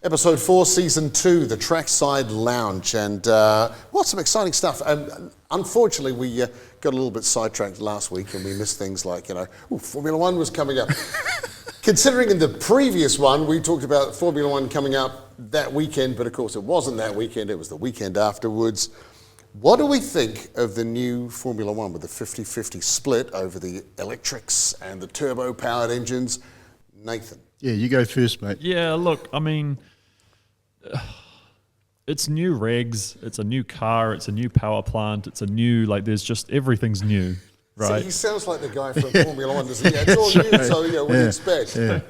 Episode 4, Season 2, the Trackside Lounge, and some exciting stuff. Unfortunately, we got a little bit sidetracked last week and we missed things like, Formula One was coming up. Considering in the previous one, we talked about Formula One coming up that weekend, but of course it wasn't that weekend, it was the weekend afterwards. What do we think of the new Formula One with the 50-50 split over the electrics and the turbo-powered engines? Nathan? Yeah, you go first, mate. Yeah, look, I mean, it's new regs, it's a new car, it's a new power plant, it's a new, there's just, everything's new, right? See, he sounds like the guy from Formula One, doesn't he? It's all new, so what do you expect? Yeah.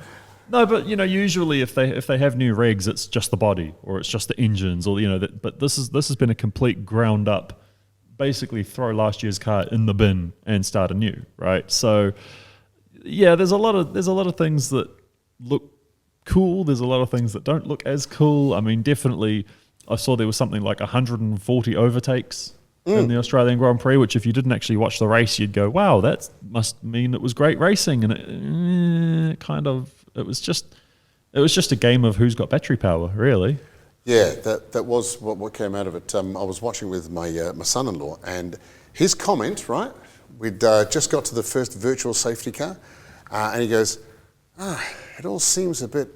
No, but usually if they have new regs, it's just the body or it's just the engines, or but this has been a complete ground up, basically throw last year's car in the bin and start anew, right? So yeah, there's a lot of things that look cool. There's a lot of things that don't look as cool. I mean, definitely, I saw there was something like 140 overtakes in the Australian Grand Prix, which if you didn't actually watch the race, you'd go, wow, that must mean it was great racing. And it was just a game of who's got battery power, really. Yeah, that was what came out of it. I was watching with my son-in-law, and his comment, right, we'd just got to the first virtual safety car, and he goes, it all seems a bit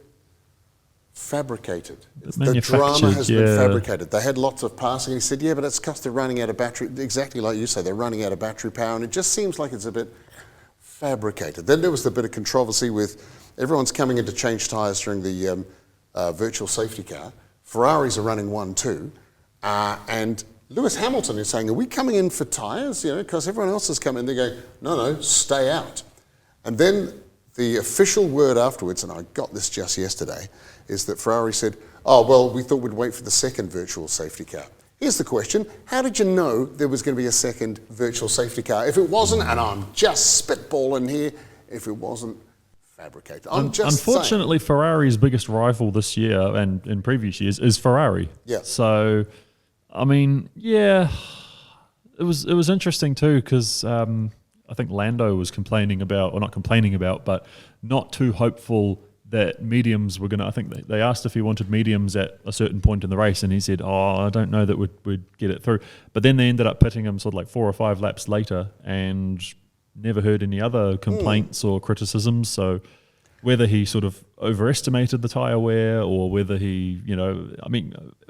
fabricated. The drama has been fabricated. They had lots of passing. He said, yeah, but it's because they're running out of battery. Exactly like you say, they're running out of battery power, and it just seems like it's a bit fabricated. Then there was the bit of controversy with everyone's coming in to change tyres during the virtual safety car. Ferraris are running 1-2, and Lewis Hamilton is saying, are we coming in for tyres? Because everyone else is coming. They're going, no, stay out. And then the official word afterwards, and I got this just yesterday, is that Ferrari said, oh, well, we thought we'd wait for the second virtual safety car. Here's the question. How did you know there was going to be a second virtual safety car? If it wasn't, and I'm just spitballing here, if it wasn't fabricated. Unfortunately, Ferrari's biggest rival this year and in previous years is Ferrari. Yeah. So, I mean, yeah, it was interesting too, because I think Lando was but not too hopeful that mediums were going to, I think they asked if he wanted mediums at a certain point in the race, and he said, I don't know that we'd get it through. But then they ended up pitting him sort of like 4 or 5 laps later and never heard any other complaints or criticisms. So whether he sort of overestimated the tyre wear or whether he,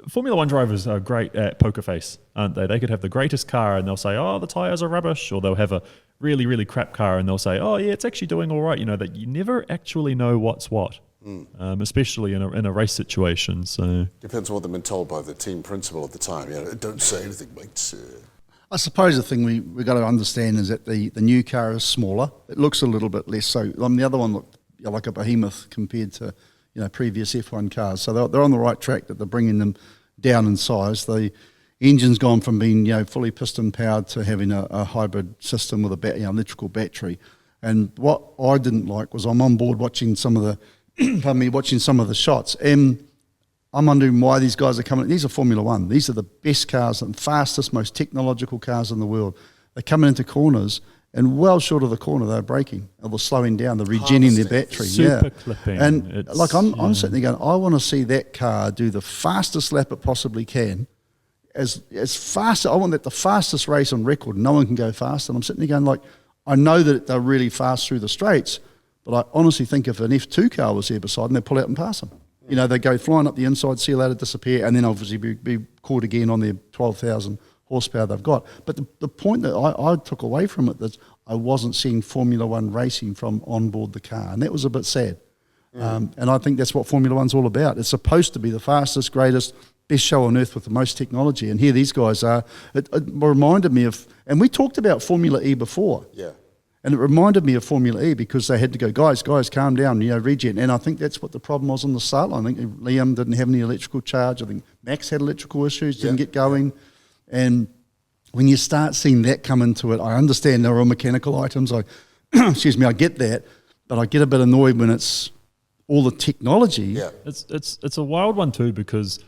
Formula One drivers are great at poker face, aren't they? They could have the greatest car and they'll say, oh, the tyres are rubbish, or they'll have a really, really crap car and they'll say, oh, yeah, it's actually doing all right. That you never actually know what's what, especially in a race situation. So depends on what they've been told by the team principal at the time. Don't say anything, mate. I suppose the thing we got to understand is that the new car is smaller. It looks a little bit less so. The other one looked like a behemoth compared to previous F1 cars. So they're on the right track that they're bringing them down in size. The engine's gone from being fully piston powered to having a hybrid system with a electrical battery. And what I didn't like was I'm on board watching some of the shots, and I'm wondering why these guys are coming. These are Formula One. These are the best cars and fastest, most technological cars in the world. They're coming into corners, and well short of the corner, they're braking. Or they're slowing down. They're regenerating their battery. Super clipping. And I'm sitting there going, I want to see that car do the fastest lap it possibly can. As fast. I want that the fastest race on record. No one can go faster. And I'm sitting there going, I know that they're really fast through the straights, but I honestly think if an F2 car was there beside them, they'd pull out and pass them. They go flying up the inside, see how to disappear, and then obviously be caught again on their 12,000 horsepower they've got. But the point that I took away from it is I wasn't seeing Formula One racing from on board the car, and that was a bit sad. And I think that's what Formula One's all about. It's supposed to be the fastest, greatest, best show on earth with the most technology, and here these guys are. It reminded me of, and we talked about Formula E before. Yeah. And it reminded me of Formula E because they had to go, guys, calm down, regen. And I think that's what the problem was on the start line. I think Liam didn't have any electrical charge. I think Max had electrical issues, didn't get going. And when you start seeing that come into it, I understand they're all mechanical items. I get that, but I get a bit annoyed when it's all the technology. Yeah, it's a wild one too, because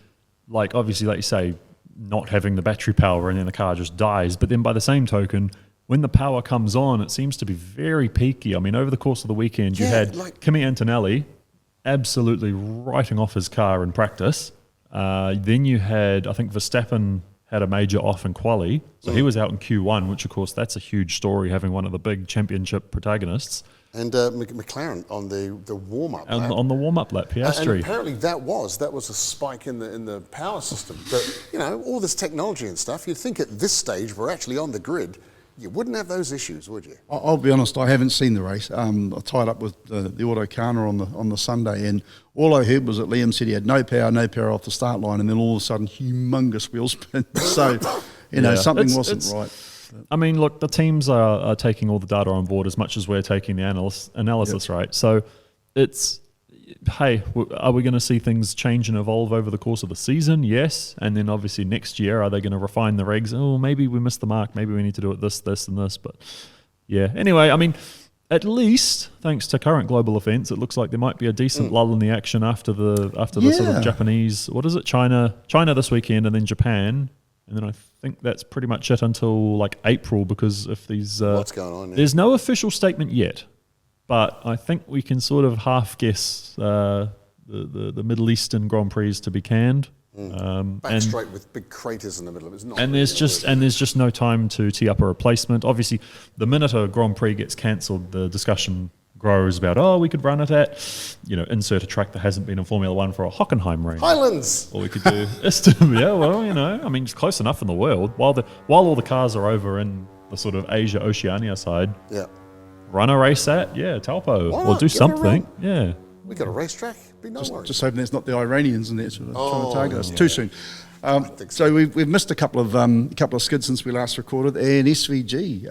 obviously, like you say, not having the battery power and then the car just dies. But then by the same token, when the power comes on, it seems to be very peaky. I mean, over the course of the weekend, you had Kimi Antonelli absolutely writing off his car in practice. Then you had, I think Verstappen had a major off in quali, so he was out in Q1, which of course that's a huge story, having one of the big championship protagonists. And McLaren on the warm-up lap. On the warm-up lap, Piastri. And apparently that was a spike in the power system. But, you know, all this technology and stuff, you'd think at this stage we're actually on the grid, you wouldn't have those issues, would you? I'll be honest, I haven't seen the race. I tied up with the Autokhana on the Sunday, and all I heard was that Liam said he had no power off the start line, and then all of a sudden, humongous wheel spin. So, you know, something wasn't right. I mean, look, the teams are taking all the data on board as much as we're taking the analysis, right? So it's, hey, are we going to see things change and evolve over the course of the season? Yes. And then obviously next year, are they going to refine the regs? Oh, maybe we missed the mark. Maybe we need to do it this, and this. But yeah, anyway, I mean, at least thanks to current global events, it looks like there might be a decent lull in the action after the sort of Japanese, what is it? China this weekend, and then Japan. And then I think that's pretty much it until like April, because if these what's going on? There's no official statement yet, but I think we can sort of half guess the Middle Eastern Grand Prix to be canned. Back straight with big craters in the middle of it. It's not and there's just no time to tee up a replacement. Obviously, the minute a Grand Prix gets cancelled, the discussion grows about, we could run it at, insert a track that hasn't been in Formula One for a Hockenheim race. Highlands! Or we could do it's close enough in the world. While all the cars are over in the sort of Asia, Oceania side, run a race at, Taupo. Or do something. Yeah. We got a racetrack. Be no worries. Just hoping there's not the Iranians in there sort of trying to target us too soon. So we've missed a couple of skids since we last recorded, and SVG,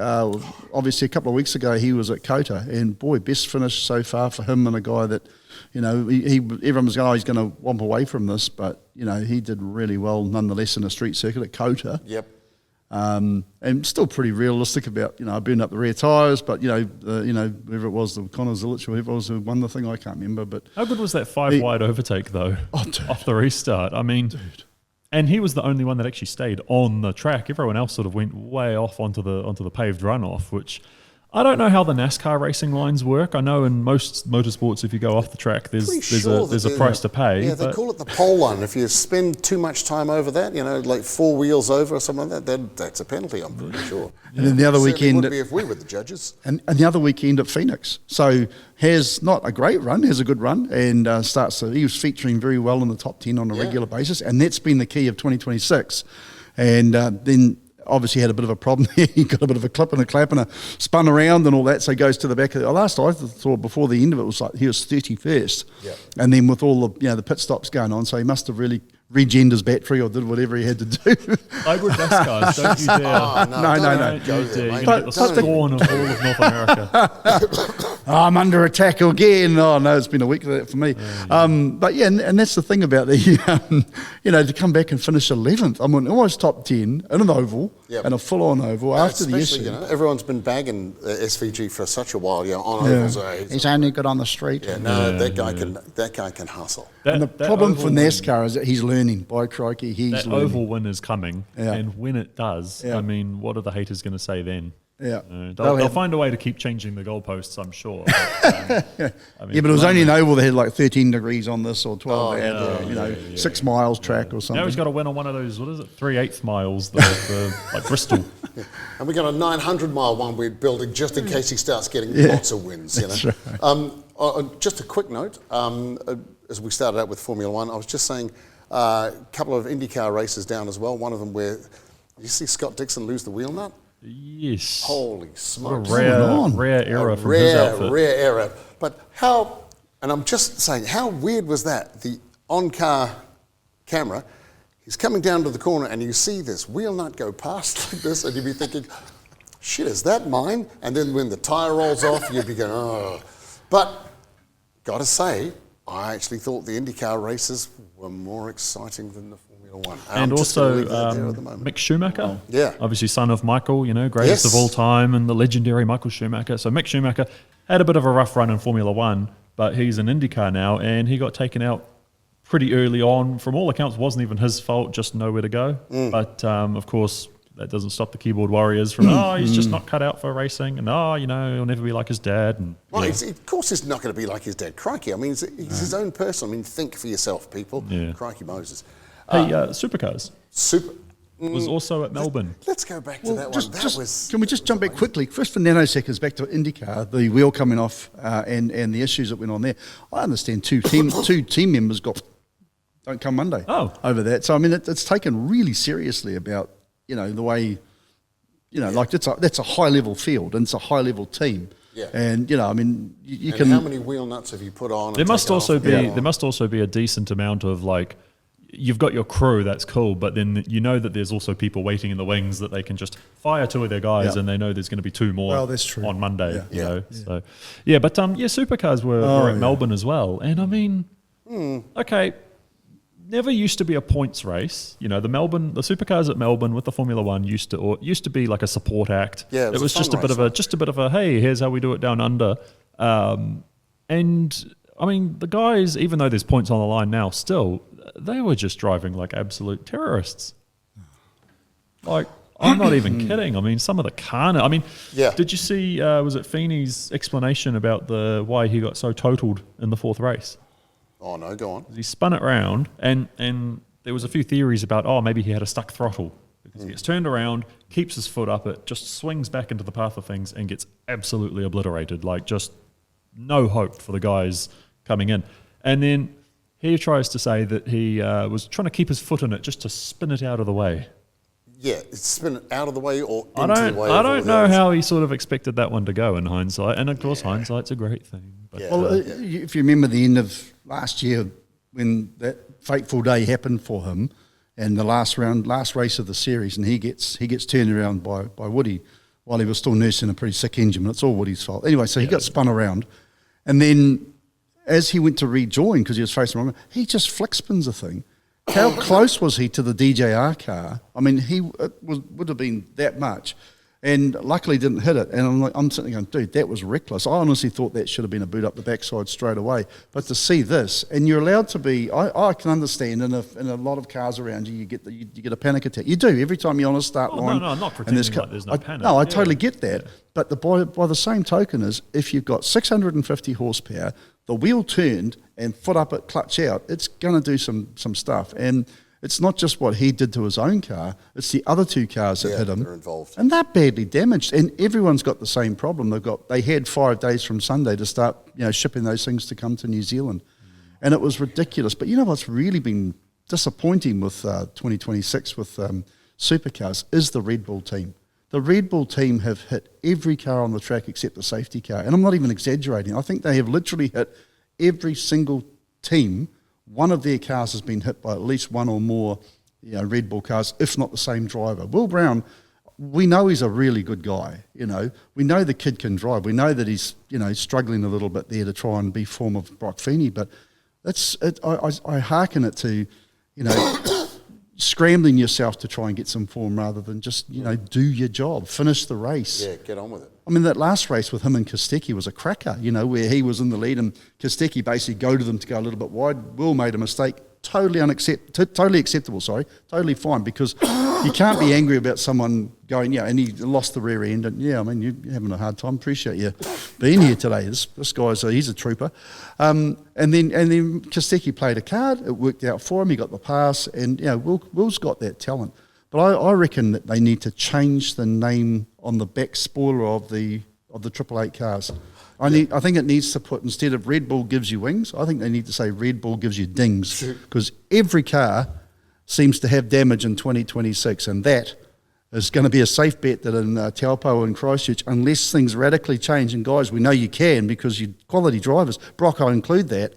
obviously a couple of weeks ago he was at Kota, and boy, best finish so far for him, and a guy that, everyone was going, he's going to womp away from this, but he did really well nonetheless in a street circuit at Kota. Yep. And still pretty realistic about, burning up the rear tyres, but, whoever it was, the Connor Zilich or whoever it was who won the thing, I can't remember. But how good was that wide overtake, though, off the restart? I mean, and he was the only one that actually stayed on the track. Everyone else sort of went way off onto the paved runoff, which I don't know how the NASCAR racing lines work. I know in most motorsports, if you go off the track, there's a price to pay. Yeah, they call it the pole one. If you spend too much time over that, like 4 wheels over or something like that, that's a penalty, I'm pretty sure. And then the other weekend, would be if we were the judges. And the other weekend at Phoenix. So has not a great run, has a good run, and he was featuring very well in the top 10 on a regular basis, and that's been the key of 2026. And then obviously had a bit of a problem there. He got a bit of a clip and a clap and spun around and all that, so he goes to the back of the last I thought before the end of it was like he was 31st. And then with all the pit stops going on, so he must have really regened his battery or did whatever he had to do. Hybrid NASCAR, don't you dare. No. Go there. You're going to get the scorn of all of North America. I'm under attack again. Oh, no, it's been a week of that for me. But yeah, and that's the thing about the, to come back and finish 11th. I mean, almost top 10 in an oval and a full-on oval after the issue. Everyone's been bagging SVG for such a while, on ovals. He's only good on the street. That guy can hustle. And the problem for NASCAR is that he's learning. By crikey, he's learning. Oval win is coming, and when it does, I mean, what are the haters going to say then? They'll find a way to keep changing the goalposts, I'm sure. But, but it was only an oval that had like 13 degrees on this or 12, 6 miles track or something. Now he's got to win on one of those, 3/8 miles, like Bristol. And we got a 900-mile one we're building just in case he starts getting lots of wins. That's right. Just a quick note, as we started out with Formula One, I was just saying a couple of IndyCar races down as well. One of them where you see Scott Dixon lose the wheel nut. Yes. Holy smokes. What a rare error from his outfit. Rare error. But and I'm just saying, how weird was that? The on-car camera, he's coming down to the corner and you see this wheel nut go past like this and you'd be thinking, shit, is that mine? And then when the tyre rolls off, you'd be going, oh. But, got to say, I actually thought the IndyCar races were more exciting than the Formula One. And also Mick Schumacher, obviously son of Michael, greatest of all time, and the legendary Michael Schumacher. So Mick Schumacher had a bit of a rough run in Formula One, but he's in IndyCar now, and he got taken out pretty early on. From all accounts, wasn't even his fault, just nowhere to go. But of course, that doesn't stop the keyboard warriors from, he's just not cut out for racing, and he'll never be like his dad. And well, of course he's not going to be like his dad. Crikey, I mean, he's his own person. I mean, think for yourself, people. Yeah. Crikey Moses. Hey, Supercars Super... was also at Melbourne. Let's go back to that one. Can we just jump back quickly? First, for nanoseconds, back to Indycar, the wheel coming off and the issues that went on there. I understand two team members don't come Monday over that. So, I mean, it's taken really seriously about, the way, like that's a high-level field and it's a high-level team. Yeah. And, I mean, you and can... how many wheel nuts have you put on? There must also be a decent amount of, like, you've got your crew, that's cool, but then that there's also people waiting in the wings that they can just fire two of their guys and they know there's going to be two more that's true. on Monday. Yeah. So, but Supercars were at Melbourne as well. And I mean, okay, never used to be a points race. The Supercars at Melbourne with the Formula One used to be like a support act. Yeah, it was just a bit of a hey, here's how we do it down under. And I mean, the guys, even though there's points on the line now, still they were just driving like absolute terrorists. Like, I'm not even kidding. I mean, some of the Kana. I mean, did you see? Was it Feeney's explanation about why he got so totaled in the fourth race? Oh no, go on. He spun it round, and there was a few theories about maybe he had a stuck throttle because he gets turned around, keeps his foot up, it just swings back into the path of things and gets absolutely obliterated. Like, just no hope for the guys coming in. And then he tries to say that he was trying to keep his foot in it just to spin it out of the way. Yeah, spin it out of the way or into the way. I don't know how he sort of expected that one to go in hindsight. And of course, hindsight's a great thing. But if you remember the end of last year when that fateful day happened for him and the last race of the series, and he gets turned around by Woody while he was still nursing a pretty sick engine. It's all Woody's fault. Anyway, so he got spun around. And then as he went to rejoin, because he was facing wrong, he just flick spins the thing. How close was he to the DJR car? I mean, would have been that much. And luckily didn't hit it. And I'm sitting there going, dude, that was reckless. I honestly thought that should have been a boot up the backside straight away. But to see this, and you're allowed to be, I can understand in a lot of cars around you, you get a panic attack. You do every time you're on a start line. No, I'm not pretending like there's no panic. No, I totally get that. Yeah. But by the same token is, if you've got 650 horsepower, the wheel turned and foot up it, clutch out, it's going to do some stuff. And it's not just what he did to his own car, it's the other two cars that hit him. They're involved. And they're badly damaged. And everyone's got the same problem. They had 5 days from Sunday to start shipping those things to come to New Zealand. And it was ridiculous. But you know what's really been disappointing with 2026 with Supercars is the Red Bull team. The Red Bull team have hit every car on the track except the safety car. And I'm not even exaggerating. I think they have literally hit every single team. One of their cars has been hit by at least one or more Red Bull cars, if not the same driver. Will Brown, we know he's a really good guy. We know the kid can drive. We know that he's struggling a little bit there to try and be form of Brock Feeney. But I hearken it to scrambling yourself to try and get some form rather than just do your job, finish the race. Yeah, get on with it. I mean, that last race with him and Kostecki was a cracker, where he was in the lead and Kostecki basically goaded them to go a little bit wide. Will made a mistake, totally acceptable, totally fine, because you can't be angry about someone going, and he lost the rear end. And I mean, you're having a hard time. Appreciate you being here today. This guy's he's a trooper. And then Kostecki played a card. It worked out for him. He got the pass, and Will's got that talent. But I reckon that they need to change the name on the back spoiler of the 888 cars. I think it needs to put, instead of Red Bull gives you wings, I think they need to say Red Bull gives you dings, because every car seems to have damage in 2026, and that is going to be a safe bet that in Taupo and Christchurch, unless things radically change, and guys, we know you can because you're quality drivers, Brock, I include that,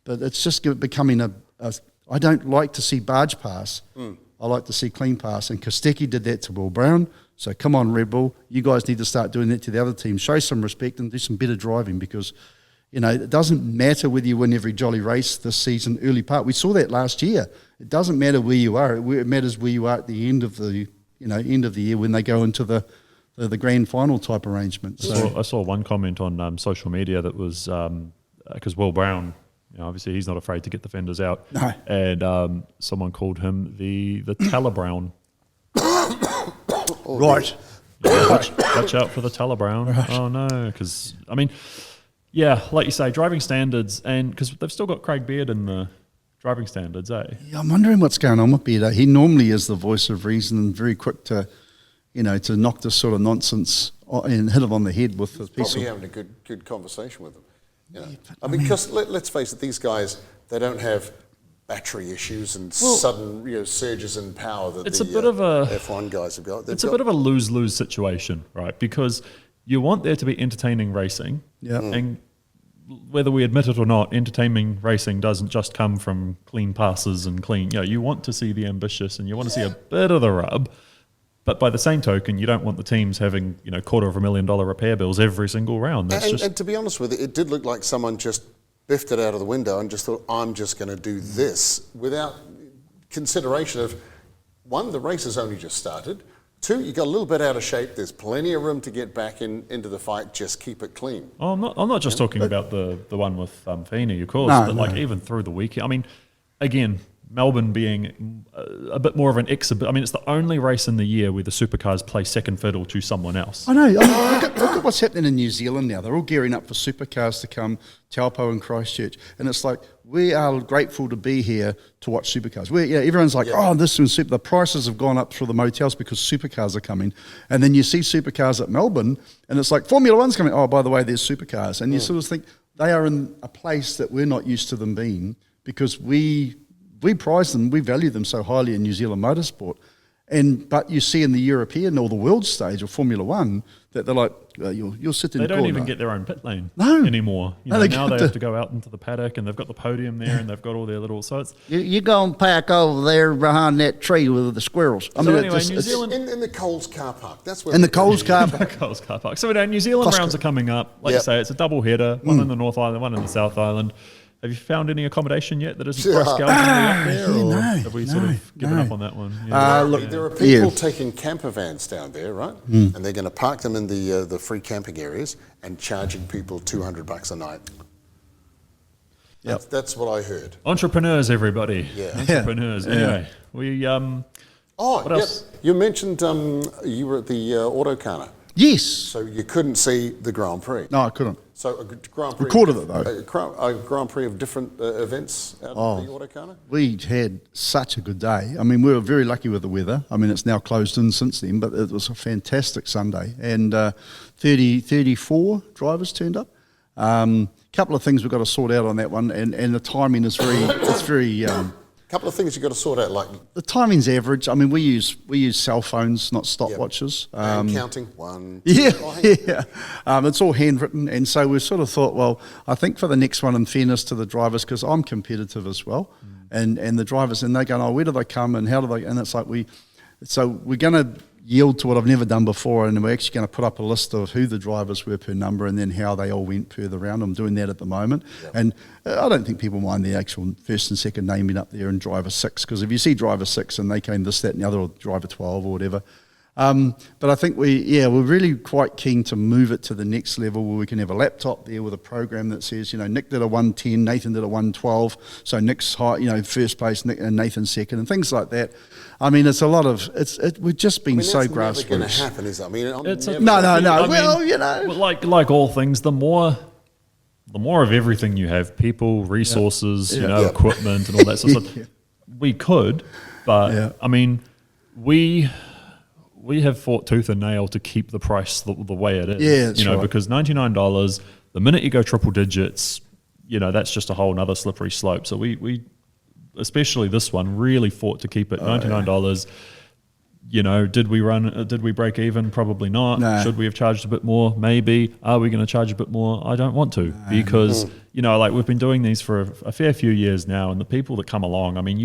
but it's just becoming I don't like to see barge pass. I like to see clean pass, and Kostecki did that to Will Brown. So come on, Red Bull, you guys need to start doing that to the other teams. Show some respect and do some better driving, because it doesn't matter whether you win every jolly race this season, early part. We saw that last year. It doesn't matter where you are. It matters where you are at the end of the year when they go into the grand final type arrangement. So I saw one comment on social media that was because Will Brown, obviously he's not afraid to get the fenders out. No. And someone called him the Teller Brown. Oh, Right. Watch out for the Teller Brown. Oh no, because I mean, yeah, like you say, driving standards, and because they've still got Craig Beard in the driving standards, eh? Yeah, I'm wondering what's going on with Beardo. He normally is the voice of reason and very quick to, to knock this sort of nonsense and hit it on the head with the piece. Probably having a good conversation with them. You know? I mean, because let's face it, these guys, they don't have battery issues and sudden surges in power that It's the a bit of a F1 guys have got. It's a bit of a lose-lose situation, right? Because you want there to be entertaining racing, and whether we admit it or not, entertaining racing doesn't just come from clean passes and clean. You want to see the ambitious, and you want to see a bit of the rub. But by the same token, you don't want the teams having $250,000 repair bills every single round. And to be honest with it did look like someone just biffed it out of the window and just thought, I'm just going to do this without consideration of, one, the race has only just started. Two, you got a little bit out of shape. There's plenty of room to get back into the fight. Just keep it clean. Oh, I'm not just talking about the one with Feeney, of course, but even through the weekend. I mean, again, Melbourne being a bit more of an exhibit. I mean, it's the only race in the year where the supercars play second fiddle to someone else. I know. Look at what's happening in New Zealand now. They're all gearing up for supercars to come, Taupo and Christchurch. And it's like, we are grateful to be here to watch supercars. Everyone's like, this is super. The prices have gone up for the motels because supercars are coming. And then you see supercars at Melbourne, and it's like, Formula One's coming. Oh, by the way, there's supercars. And you sort of think they are in a place that we're not used to them being because we prize them, we value them so highly in New Zealand motorsport. But you see in the European or the world stage or Formula One that they're like, you'll sit in the corner. They don't even get their own pit lane anymore. Now they have to go out into the paddock, and they've got the podium there, and they've got all their little. So it's you go and pack over there behind that tree with the squirrels. New Zealand in the Coles car park. That's where in the Coles car park. Coles car park. So New Zealand rounds are coming up. Like you say, it's a double header. One in the North Island, one in the South Island. Have you found any accommodation yet that isn't price gouging up there, or have we sort of given up on that one? Look, there are people taking camper vans down there, right? And they're going to park them in the free camping areas and charging people $200 a night. That's what I heard. Entrepreneurs, everybody. Yeah. Entrepreneurs. Anyway, we what else? You mentioned you were at the Autokhana. Yes. So you couldn't see the Grand Prix. No, I couldn't. So a Grand Prix Recorded it though. A Grand Prix of different events out of the Autokhana. We had such a good day. I mean, we were very lucky with the weather. I mean, it's now closed in since then, but it was a fantastic Sunday. And 34 drivers turned up. Couple of things we've got to sort out on that one, and the timing is very. Couple of things you've got to sort out, like the timing's average. I mean, we use cell phones, not stopwatches. And counting 1, 2. It's all handwritten, and so we sort of thought, well, I think for the next one, in fairness to the drivers, because I'm competitive as well, and the drivers, and they're going, oh, where do they come, and how do they? And it's like we're going to yield to what I've never done before, and we're actually going to put up a list of who the drivers were per number and then how they all went per the round. I'm doing that at the moment. And I don't think people mind the actual first and second naming up there and driver 6, because if you see driver 6 and they came this, that and the other, or driver 12 or whatever. But I think we're really quite keen to move it to the next level where we can have a laptop there with a program that says, Nick did a 110, Nathan did a 112, so Nick's high, first place, Nick, and Nathan's second, and things like that. I mean, it's a lot of we've just been so grassroots. It's never going to happen, is it? I mean, no. Like all things, the more of everything you have, people, resources, equipment, and all that sort of stuff. We could, but I mean, we have fought tooth and nail to keep the price the way it is. Yeah, that's right. Because $99, the minute you go triple digits, that's just a whole nother slippery slope. So we especially this one, really fought to keep it $99. Did we break even? Probably not. No. Should we have charged a bit more? Maybe. Are we going to charge a bit more? I don't want to, because we've been doing these for a fair few years now, and the people that come along, I mean,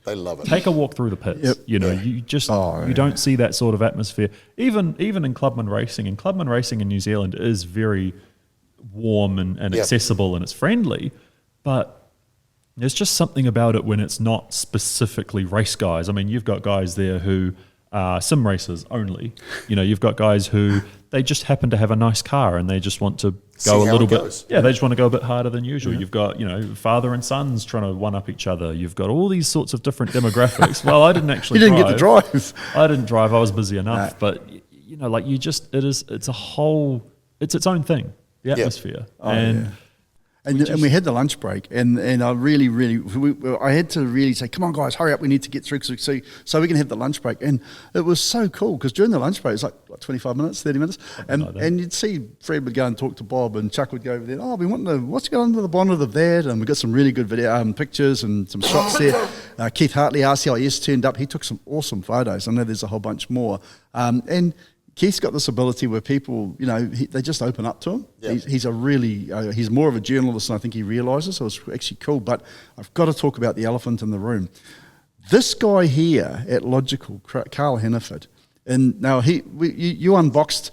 they love it. Take a walk through the pits. You don't see that sort of atmosphere. Even in clubman racing, in New Zealand is very warm and accessible, and it's friendly, but there's just something about it when it's not specifically race guys. I mean, you've got guys there who sim racers only. You know, you've got guys who they just happen to have a nice car and they just want to go a little bit. Yeah, they just want to go a bit harder than usual. You've got, you know, father and sons trying to one up each other. You've got all these sorts of different demographics. Well, I didn't actually. You didn't get to drive. I didn't drive. I was busy enough. But you know, like it's a whole. It's its own thing. The atmosphere And we had the lunch break, and I really, I had to really say, come on, guys, hurry up, we need to get through so we can have the lunch break. And it was so cool, because during the lunch break, it's like 25 minutes, 30 minutes, and you'd see Fred would go and talk to Bob, and Chuck would go over there, we want to, what's going on with the bonnet of that? And we got some really good video pictures and some shots there. Keith Hartley, RCIS, turned up. He took some awesome photos. I know there's a whole bunch more. And Keith's got this ability where people, you know, they just open up to him. Yep. He's more of a journalist than I think he realises, so it's actually cool. But I've got to talk about the elephant in the room. This guy here at Logiical, Carl Hannaford, and now you unboxed,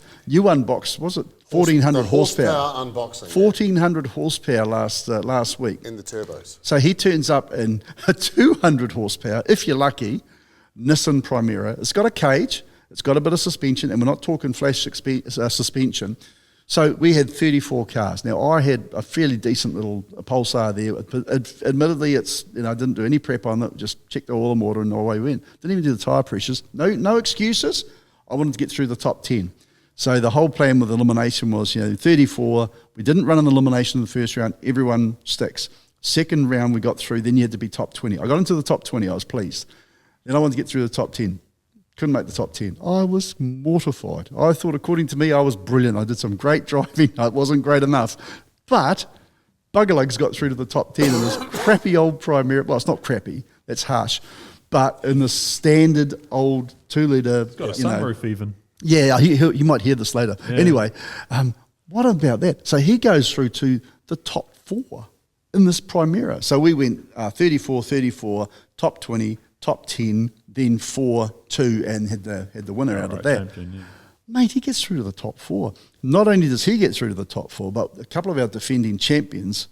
was it 1,400 horsepower? Unboxing. 1,400 horsepower last week. In the turbos. So he turns up in a 200 horsepower, if you're lucky, Nissan Primera. It's got a cage. It's got a bit of suspension, and we're not talking flash suspension. So we had 34 cars. Now, I had a fairly decent little Pulsar there. But admittedly, I didn't do any prep on it. Just checked the oil and water, and away we went. Didn't even do the tyre pressures. No excuses. I wanted to get through the top 10. So the whole plan with elimination was, 34. We didn't run an elimination in the first round. Everyone sticks. Second round, we got through. Then you had to be top 20. I got into the top 20. I was pleased. Then I wanted to get through the top 10. Couldn't make the top 10. I was mortified. I thought, according to me, I was brilliant. I did some great driving. It wasn't great enough. But Buggerlegs got through to the top 10 in this crappy old Primera. Well, it's not crappy. That's harsh. But in the standard old 2-litre... It's got a sunroof even. Yeah, you might hear this later. Yeah. Anyway, what about that? So he goes through to the top 4 in this Primera. So we went 34, top 20, top 10, then 4, 2, and had the winner out of that. Champion, yeah. Mate, he gets through to the top 4. Not only does he get through to the top 4, but a couple of our defending champions,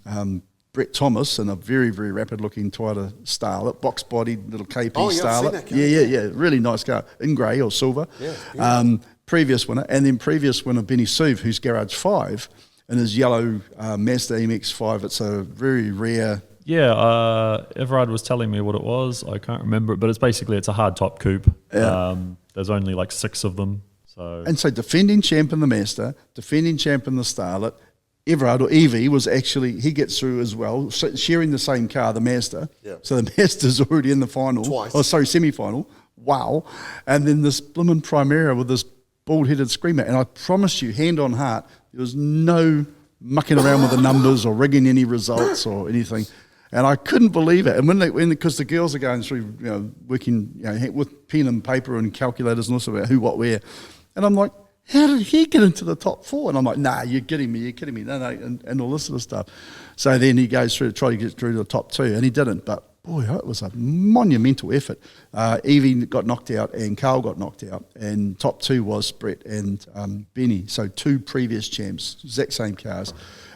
Brett Thomas in a very, very rapid-looking Toyota Starlet, box-bodied little KP Starlet. I've seen that car. Yeah, really nice car, in grey or silver. Yeah, previous winner, and then previous winner, Benny Suve, who's Garage 5, in his yellow Mazda MX-5. It's a very rare... Yeah, Everard was telling me what it was. I can't remember it, but it's a hard top coupe. Yeah. There's only like 6 of them. So defending champ in the Mazda, defending champ in the Starlet, Everard or Evie was actually, he gets through as well, sharing the same car, the Mazda. Yeah. So the Mazda's already in the final. Twice. Oh, sorry, semi-final. Wow. And then this blimmin' Primera with this bald-headed screamer. And I promise you, hand on heart, there was no mucking around with the numbers or rigging any results or anything. And I couldn't believe it. And because the girls are going through, working, with pen and paper and calculators and also about who, what, where. And I'm like, how did he get into the top 4? And I'm like, nah, you're kidding me. No, and all this sort of stuff. So then he goes through to try to get through to the top 2, and he didn't. But boy, it was a monumental effort. Evie got knocked out and Carl got knocked out. And top 2 was Brett and Benny. So 2 previous champs, exact same cars.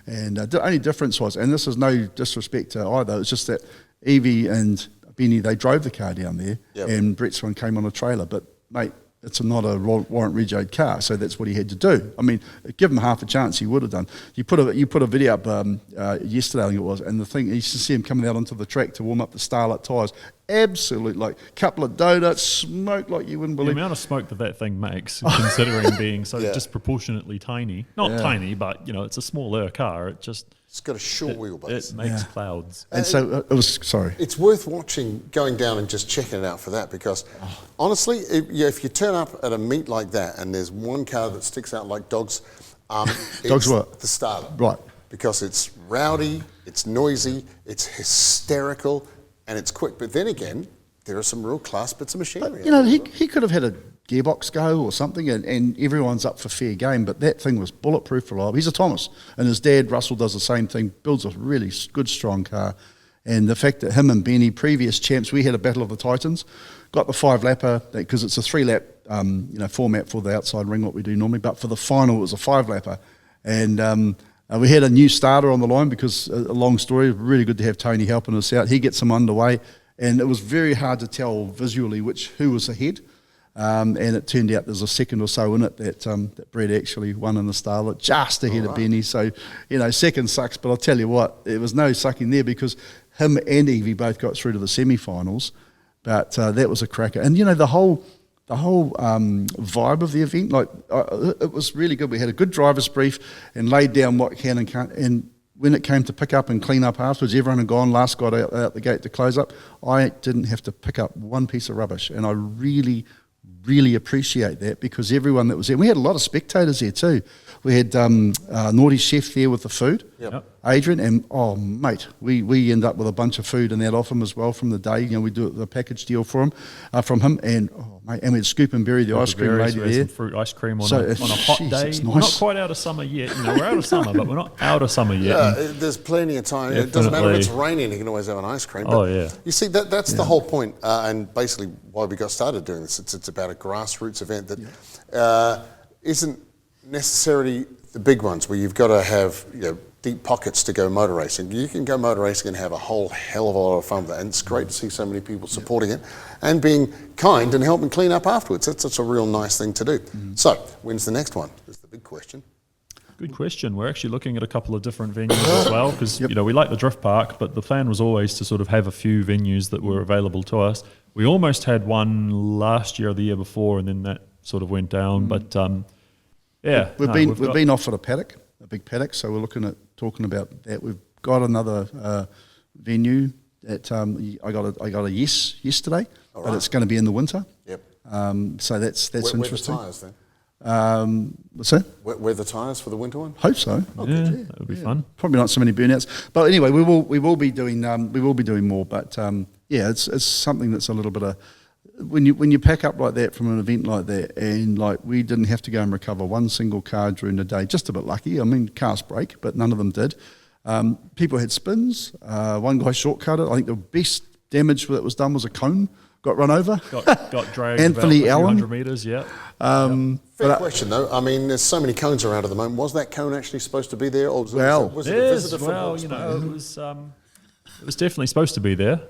And the only difference was, and this is no disrespect to either, it's just that Evie and Benny, they drove the car down there, and Brett's one came on a trailer. But, mate, it's not a warrant regoed car, so that's what he had to do. I mean, give him half a chance, he would have done. You put a video up yesterday, I think it was, and the thing, you used to see him coming out onto the track to warm up the Starlet tyres. Absolute, like, couple of donuts, smoke like you wouldn't believe. The amount of smoke that thing makes, considering being so disproportionately tiny. Not tiny, but, it's a smaller car. It's got a short wheelbase. It makes clouds. And so it was, sorry. It's worth watching, going down and just checking it out for that, because honestly, if you turn up at a meet like that and there's one car that sticks out like dogs, dogs what? The Starlet. Right. Because it's rowdy, it's noisy, it's hysterical, and it's quick. But then again, there are some real class bits of machinery. He could have had a gearbox go or something, and everyone's up for fair game, but that thing was bulletproof reliable. He's a Thomas, and his dad, Russell, does the same thing, builds a really good, strong car. And the fact that him and Benny, previous champs, we had a Battle of the Titans, got the 5-lapper, because it's a 3-lap format for the outside ring, what we do normally, but for the final, it was a 5-lapper. And we had a new starter on the line because, a long story, really good to have Tony helping us out. He gets them underway, and it was very hard to tell visually who was ahead. And it turned out there's a second or so in it that Brett actually won in the Starlet, just ahead of Benny. So, second sucks, but I'll tell you what, there was no sucking there because him and Evie both got through to the semi-finals. But that was a cracker. And, the whole vibe of the event, it was really good. We had a good driver's brief and laid down what can and can't. And when it came to pick up and clean up afterwards, everyone had gone, last got out the gate to close up. I didn't have to pick up one piece of rubbish. And I really appreciate that because everyone that was there, we had a lot of spectators there too. We had Naughty Chef there with the food, Adrian, and mate, we end up with a bunch of food and that off him as well from the day. We do the package deal for him, from him, and mate, and we'd scoop and berry the ice cream lady there. Some fruit ice cream on a hot day. Nice. We're not quite out of summer yet. We're out of summer, but we're not out of summer yet. Yeah, there's plenty of time. Definitely. It doesn't matter if it's raining; you can always have an ice cream. But you see, that's the whole point, and basically why we got started doing this. It's about a grassroots event that isn't necessarily the big ones where you've got to have deep pockets to go motor racing. You can go motor racing and have a whole hell of a lot of fun with it, and it's great to see so many people supporting it and being kind and helping clean up afterwards. That's a real nice thing to do. So, when's the next one? Is the big question. Good question. We're actually looking at a couple of different venues as well because we like the Drift Park, but the plan was always to sort of have a few venues that were available to us. We almost had one last year or the year before, and then that sort of went down. But we've been offered a big paddock, so we're looking at talking about that. We've got another venue that I got a yes yesterday, but it's going to be in the winter. Yep. So that's interesting. Where the tyres then? What's that? Where the tyres for the winter one? Hope so. That would be fun. Probably not so many burnouts, but anyway, we will be doing more. But it's something that's a little bit of when you pack up like that from an event like that, and we didn't have to go and recover one single car during the day. Just a bit lucky. I mean, cars break, but none of them did. People had spins. One guy shortcutted. I think the best damage that was done was a cone got run over. Got dragged Anthony about Allen. 100 metres, Fair question, though. I mean, there's so many cones around at the moment. Was that cone actually supposed to be there, or was it a visitor from it was definitely supposed to be there.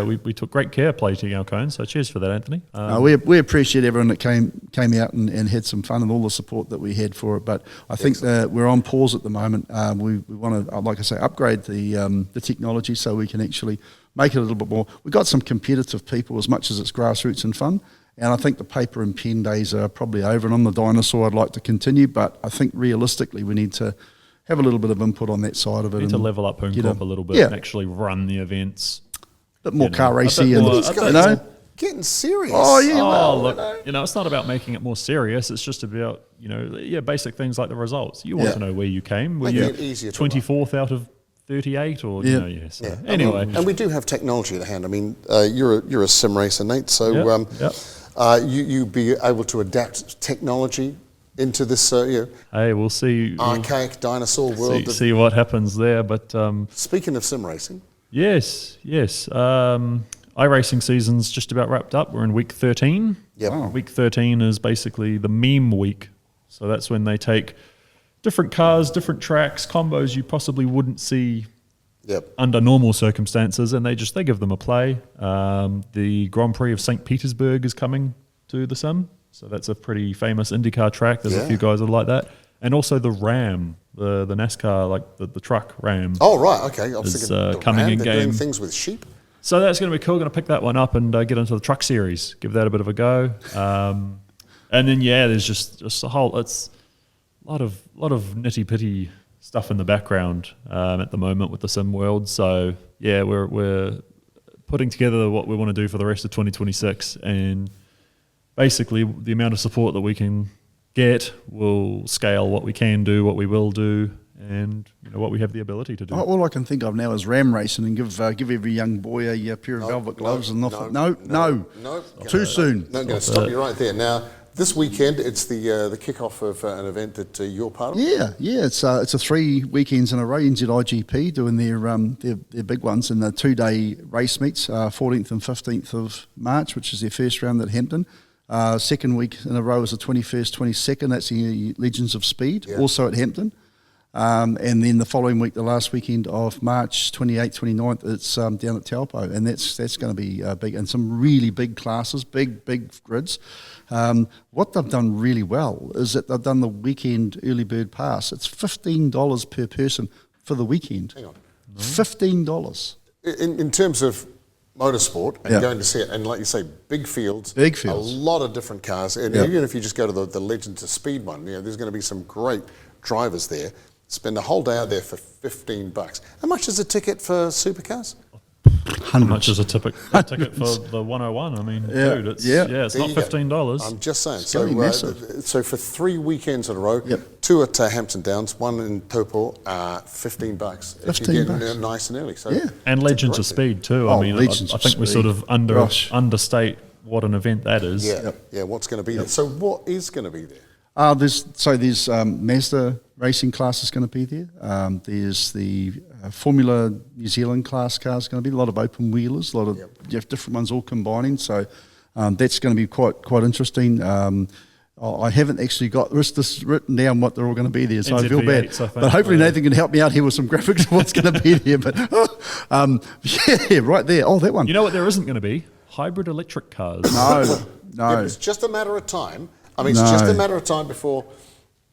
We took great care plating our cones, so cheers for that, Anthony. We appreciate everyone that came out and had some fun and all the support that we had for it. But I think that we're on pause at the moment. We want to, like I say, upgrade the technology so we can actually make it a little bit more. We've got some competitive people as much as it's grassroots and fun. And I think the paper and pen days are probably over. And on the dinosaur, I'd like to continue. But I think realistically, we need to have a little bit of input on that side of it. We need to level up Hooncorp a little bit and actually run the events. A bit more car racy and getting serious. Look, it's not about making it more serious. It's just about basic things like the results. You want to know where you came. Were you 24th out of 38 or anyway. And we do have technology at hand. I mean, you're a sim racer, Nate. So you be able to adapt technology into this, hey, we'll see. Archaic dinosaur world. See what happens there. But speaking of sim racing, yes. iRacing season's just about wrapped up. We're in week 13. Yep. Wow. Week 13 is basically the meme week. So that's when they take different cars, different tracks, combos you possibly wouldn't see under normal circumstances, and they give them a play. The Grand Prix of St. Petersburg is coming to the sim. So that's a pretty famous IndyCar track. There's a few guys that like that. And also the Ram, the NASCAR, like the truck Ram. Oh, right, okay. I was thinking coming Ram, in they're game. doing things with sheep. So that's going to be cool. Going to pick that one up and get into the truck series. Give that a bit of a go. And then, there's just a whole, it's a lot of nitty-pitty stuff in the background at the moment with the sim world. So, we're putting together what we want to do for the rest of 2026, and basically the amount of support that we can get will scale what we can do, what we will do, and what we have the ability to do. All I can think of now is ram racing and give every young boy a pair of velvet gloves and off. No. Too soon. No, I'm going to stop you right there. Now, this weekend, it's the kickoff of an event that you're part of. Yeah. It's a 3 weekends in a row. NZIGP doing their big ones, and the 2-day race meets, 14th and 15th of March, which is their first round at Hampton. Second week in a row is the 21st, 22nd. That's the Legends of Speed, also at Hampton. And then the following week, the last weekend of March 28th, 29th, it's down at Taupo, and that's going to be big, and some really big classes, big grids. What they've done really well is that they've done the weekend early bird pass. It's $15 per person for the weekend. Hang on. $15. In terms of motorsport and going to see it, and like you say, big fields, a lot of different cars, and even if you just go to the Legends of Speed one, there's going to be some great drivers there. Spend a whole day out there for $15. How much is a ticket for supercars? How much is a ticket for the 101? I mean, dude, it's not $15. I'm just saying. So for 3 weekends in a row, 2 at Hampton Downs, 1 in Taupo, $15. If you get nice and early. So and Legends of Speed too. I mean, I think we sort of understate what an event that is. Yeah. What's going to be there? So what is going to be there? There's Mazda racing class is going to be there. There's the Formula New Zealand class cars going to be, a lot of open wheelers, a lot of different ones all combining. So that's going to be quite interesting. I haven't actually got this written down what they're all going to be there, so I feel bad. But hopefully Nathan can help me out here with some graphics of what's going to be there. But right there. Oh, that one. You know what there isn't going to be? Hybrid electric cars. No. It's just a matter of time. I mean, it's just a matter of time before,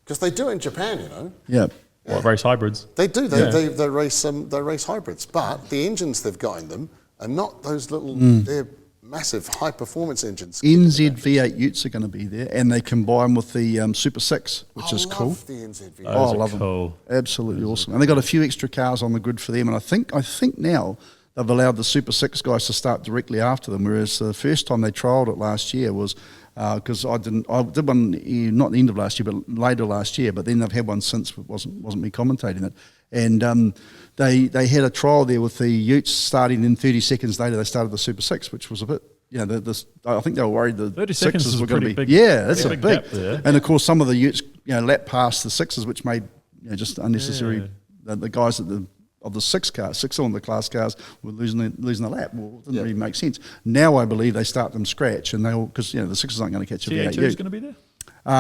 because they do it in Japan, Yeah. What, race hybrids? They do. They race hybrids, but the engines they've got in them are not those little. They're massive high performance engines. NZ V8 Utes are going to be there, and they combine with the Super 6, which is cool. The NZ V8. I love them. Absolutely awesome. And they got a few extra cars on the grid for them, and I think now they've allowed the Super 6 guys to start directly after them, whereas the first time they trialled it last year was because I did one not the end of last year, but later last year. But then they've had one since. It wasn't me commentating it, and they had a trial there with the Utes starting. In 30 seconds later, they started the Super 6, which was a bit. I think they were worried the 30 seconds sixes were going to be big. Yeah, that's a big gap there. And of course, some of the Utes lap past the sixes, which made just unnecessary. The guys of the six-cylinder class cars were losing the lap. Well, it didn't really make sense. Now I believe they start them scratch, and because the sixes aren't going to catch a V8. TA2 is going to be there?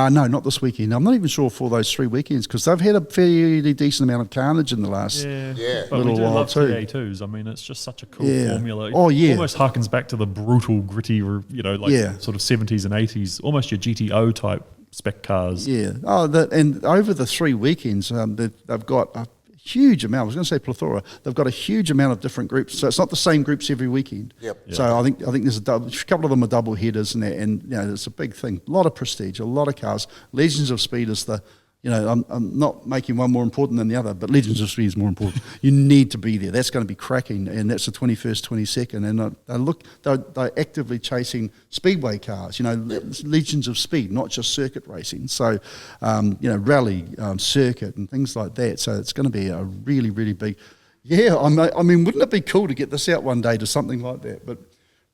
No, not this weekend. I'm not even sure for those 3 weekends because they've had a fairly decent amount of carnage in the last but little we do while love too. TA2s. I mean, it's just such a cool formula. Oh yeah, almost harkens back to the brutal, gritty, sort of 70s and 80s, almost your GTO type spec cars. Yeah. And over the 3 weekends, they've got a huge amount. I was going to say plethora. They've got a huge amount of different groups, so it's not the same groups every weekend. So I think there's a couple of them are double headers, and it's a big thing. A lot of prestige, a lot of cars. Legends of Speed is the. I'm not making one more important than the other, but Legends of Speed is more important. You need to be there. That's going to be cracking, and that's the 21st, 22nd. And they're actively chasing Speedway cars. Legends of Speed, not just circuit racing. So, rally, circuit, and things like that. So it's going to be a really, really big. Yeah, I mean, wouldn't it be cool to get this out one day to something like that? But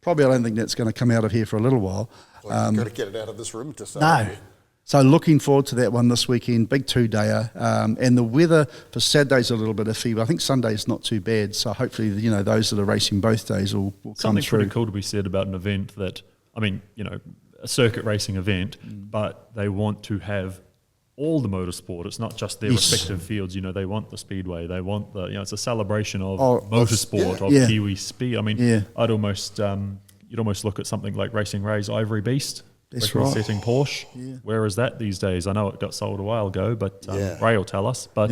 probably I don't think that's going to come out of here for a little while. Well, you've got to get it out of this room to start. No. So looking forward to that one this weekend, big 2-dayer. And the weather for Saturday's a little bit iffy, but I think Sunday's not too bad. So hopefully, those that are racing both days will come Something through. pretty cool to be said about an event that, a circuit racing event, but they want to have all the motorsport. It's not just their respective fields. They want the Speedway. They want the, it's a celebration of motorsport, of Kiwi speed. I mean, you'd almost look at something like Racing Ray's Ivory Beast. That's right. Setting Porsche. Yeah. Where is that these days? I know it got sold a while ago, but Ray will tell us. But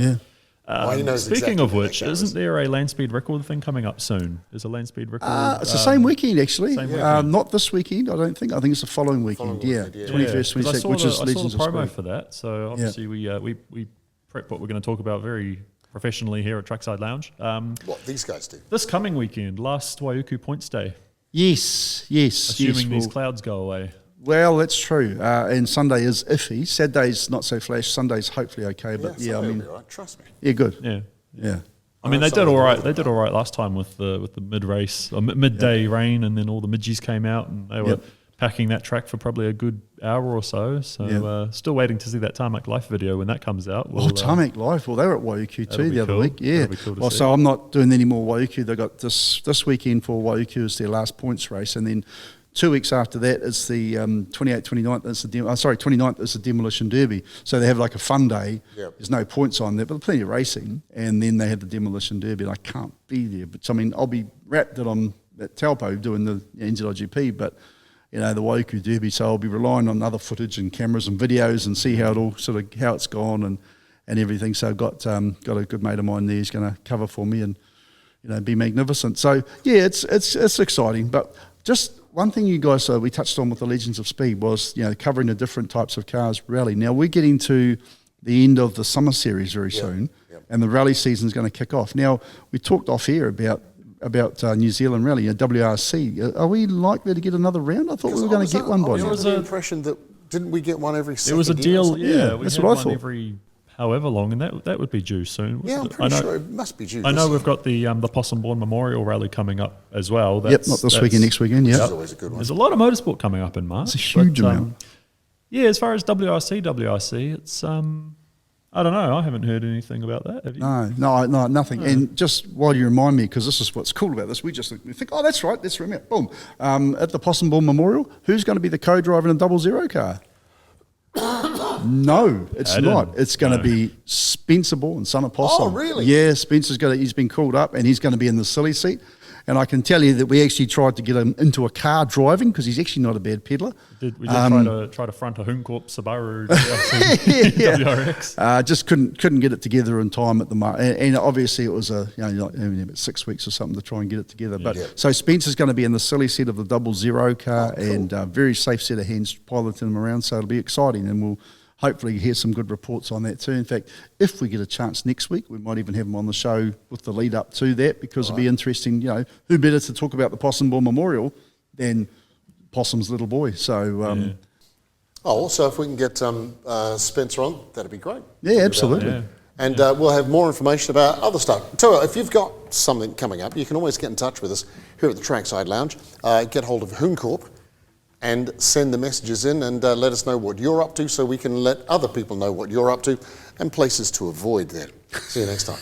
speaking of which, isn't there a land speed record thing coming up soon? There's a land speed record. It's the same weekend, actually. Same weekend. Not this weekend, I don't think. I think it's the following weekend. 21st, 22nd, which is Legends of Speed. I saw the promo for that. So obviously we prep what we're going to talk about very professionally here at Trackside Lounge. What these guys do. This coming weekend, last Waiuku Points Day. Yes. Assuming these clouds go away. Well, that's true. And Sunday is iffy. Saturday's not so flash. Sunday's hopefully okay. But I mean, right. Trust me. Yeah, good. Yeah. I mean, they did all right. They did all right last time with the mid race or midday rain, and then all the midgies came out, and they were packing that track for probably a good hour or so. So still waiting to see that Tarmac Life video when that comes out. Tarmac Life. Well, they were at Waiuku too the other week. Yeah. Cool so I'm not doing any more Waiuku. They got this weekend for Waiuku is their last points race, and then 2 weeks after that, it's the 28th, 29th, it's the 29th is the Demolition Derby. So they have like a fun day. Yep. There's no points on there, but plenty of racing. And then they have the Demolition Derby, and I can't be there. But I mean, I'll be wrapped it on at Taupo doing the NZIGP, but the Waiuku Derby, so I'll be relying on other footage and cameras and videos and see how it all how it's gone and everything. So I've got a good mate of mine there who's going to cover for me and be magnificent. So yeah, it's exciting. But just one thing you guys we touched on with the Legends of Speed was covering the different types of cars rally. Now we're getting to the end of the summer series very soon, and the rally season is going to kick off. Now we talked off here about New Zealand Rally, WRC. Are we likely to get another round? I thought we were going to get one by now. There was an impression that didn't we get one every second year? It was a deal, yeah. We That's had what I one thought. every however long, and that would be due soon. Yeah, I'm pretty sure it must be due. I know we've got the Possum-Born Memorial Rally coming up as well. Not this weekend, next weekend. Yeah, That's always a good one. There's a lot of motorsport coming up in March. It's a huge amount. Yeah, as far as WRC, it's I don't know. I haven't heard anything about that. Have you? No, nothing. And just while you remind me, because this is what's cool about this, we think, oh, that's right, let's remember. Boom. At the Possum-Born Memorial, who's going to be the co-driver in a 00 car? No, it's not. It's going to be Spencer Bourne, son of Possum. Oh, really? Yeah, he's been called up and he's going to be in the silly seat. And I can tell you that we actually tried to get him into a car driving because he's actually not a bad peddler. We did try to front a Hooncorp Subaru WRX. Just couldn't get it together in time at the moment. And obviously it was about 6 weeks or something to try and get it together. But so Spencer's going to be in the silly seat of the 00 car and very safe set of hands piloting him around. So it'll be exciting, and we'll hopefully hear some good reports on that too. In fact, if we get a chance next week, we might even have him on the show with the lead up to that, because it'll be interesting. Who better to talk about the Possum-Born Memorial than Possum's little boy? So, so if we can get Spencer on, that'd be great. Yeah, absolutely. Yeah. And we'll have more information about other stuff. Tell you, if you've got something coming up, you can always get in touch with us here at the Trackside Lounge. Get hold of Hooncorp and send the messages in and let us know what you're up to, so we can let other people know what you're up to and places to avoid then. See you next time.